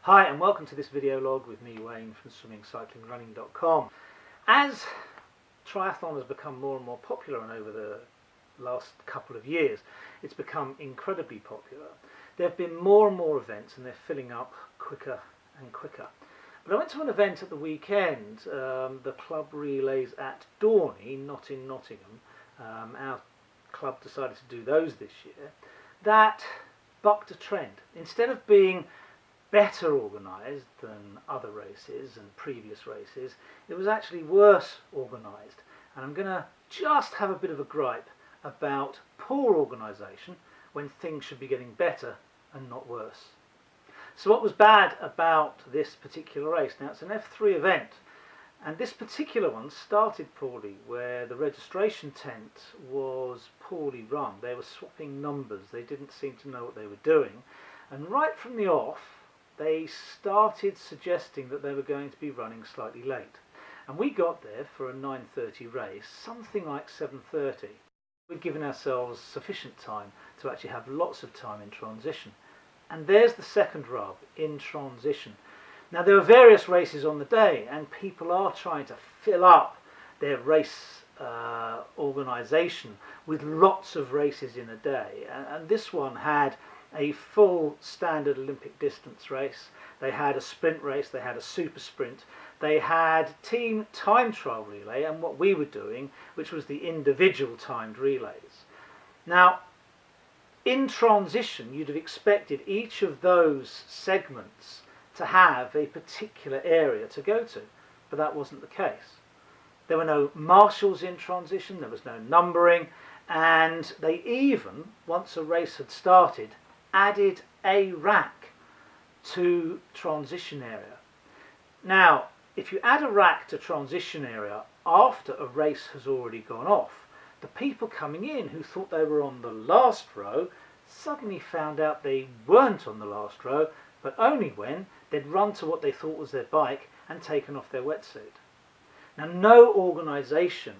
Hi and welcome to this video log with me, Wayne, from swimmingcyclingrunning.com. As triathlon has become more and more popular, and over the last couple of years it's become incredibly popular, there have been more and more events and they're filling up quicker and quicker. But I went to an event at the weekend, the club relays at Dorney, not in Nottingham. Our club decided to do those this year. That bucked a trend. Instead of being better organised than other races and previous races, it was actually worse organised. And I'm going to just have a bit of a gripe about poor organisation when things should be getting better and not worse. So what was bad about this particular race? Now, it's an F3 event, and this particular one started poorly, where the registration tent was poorly run. They were swapping numbers, they didn't seem to know what they were doing, and right from the off they started suggesting that they were going to be running slightly late. And we got there for a 9:30 race, something like 7:30. We'd given ourselves sufficient time to actually have lots of time in transition. And there's the second rub, in transition. Now, there are various races on the day, and people are trying to fill up their race organisation with lots of races in a day. And this one had a full standard Olympic distance race. They had a sprint race, they had a super sprint, they had team time trial relay, and what we were doing, which was the individual timed relays. Now, in transition, you'd have expected each of those segments to have a particular area to go to, but that wasn't the case. There were no marshals in transition, there was no numbering, and they even, once a race had started, added a rack to transition area. Now, if you add a rack to transition area after a race has already gone off, the people coming in who thought they were on the last row suddenly found out they weren't on the last row, but only when they'd run to what they thought was their bike and taken off their wetsuit. Now, no organisation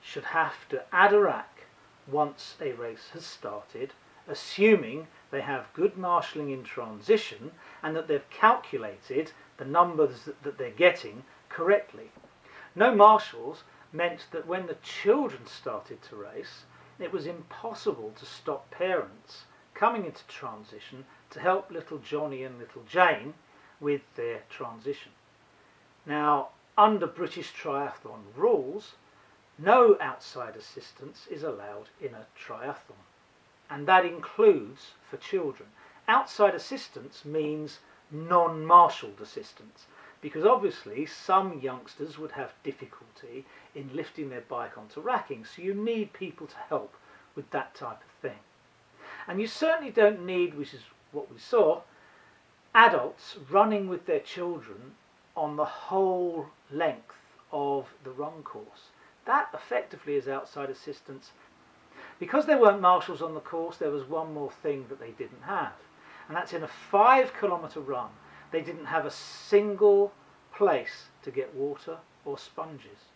should have to add a rack once a race has started, assuming they have good marshalling in transition and that they've calculated the numbers that they're getting correctly. No marshals meant that when the children started to race, it was impossible to stop parents coming into transition to help little Johnny and little Jane with their transition. Now, under British triathlon rules, no outside assistance is allowed in a triathlon, and that includes for children. Outside assistance means non-marshalled assistance, because obviously some youngsters would have difficulty in lifting their bike onto racking, so you need people to help with that type of thing. And you certainly don't need, which is what we saw, adults running with their children on the whole length of the run course. That effectively is outside assistance. Because there weren't marshals on the course, there was one more thing that they didn't have, and that's in a 5-kilometre run they didn't have a single place to get water or sponges.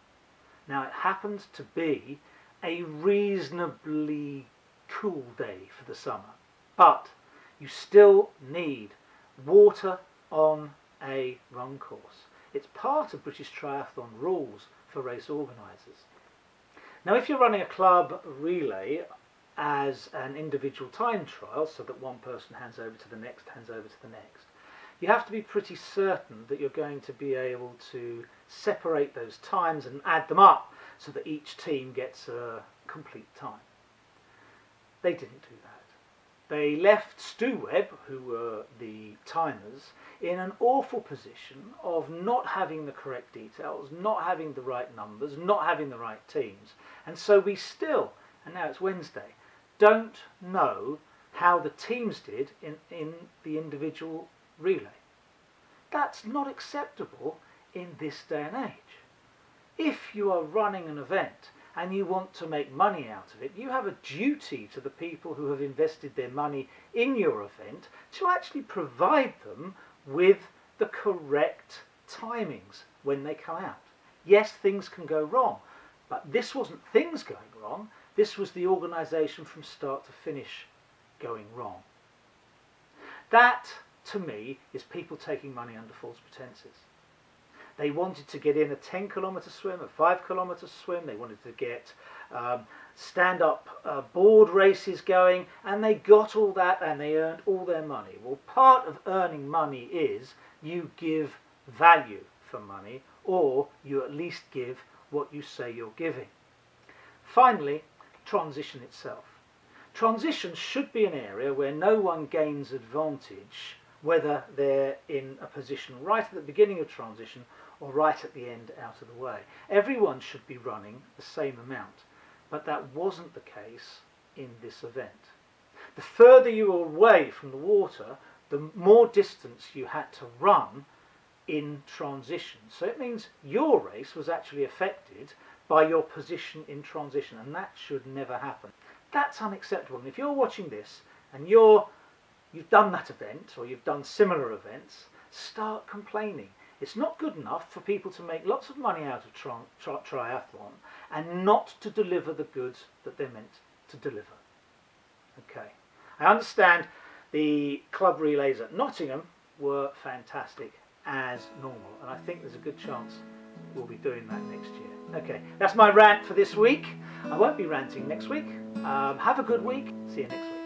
Now, it happened to be a reasonably cool day for the summer, but you still need water on a run course. It's part of British triathlon rules for race organisers. Now, if you're running a club relay as an individual time trial, so that one person hands over to the next, hands over to the next, you have to be pretty certain that you're going to be able to separate those times and add them up so that each team gets a complete time. They didn't do that. They left Stu Webb, who were the timers, in an awful position of not having the correct details, not having the right numbers, not having the right teams. And so we still, and now it's Wednesday, don't know how the teams did in the individual relay. That's not acceptable in this day and age. If you are running an event and you want to make money out of it, you have a duty to the people who have invested their money in your event to actually provide them with the correct timings when they come out. Yes, things can go wrong, but this wasn't things going wrong, this was the organisation from start to finish going wrong. That to me is people taking money under false pretenses. They wanted to get in a 10-kilometre swim, a 5-kilometre swim. They wanted to get stand-up board races going, and they got all that and they earned all their money. Well, part of earning money is you give value for money, or you at least give what you say you're giving. Finally, transition itself. Transition should be an area where no one gains advantage, whether they're in a position right at the beginning of transition or right at the end out of the way. Everyone should be running the same amount, but that wasn't the case in this event. The further you were away from the water, the more distance you had to run in transition. So it means your race was actually affected by your position in transition, and that should never happen. That's unacceptable. And if you're watching this and you've done that event or you've done similar events, start complaining. It's not good enough for people to make lots of money out of triathlon and not to deliver the goods that they're meant to deliver. Okay, I understand the club relays at Nottingham were fantastic as normal, and I think there's a good chance we'll be doing that next year. Okay, that's my rant for this week. I won't be ranting next week. Have a good week. See you next week.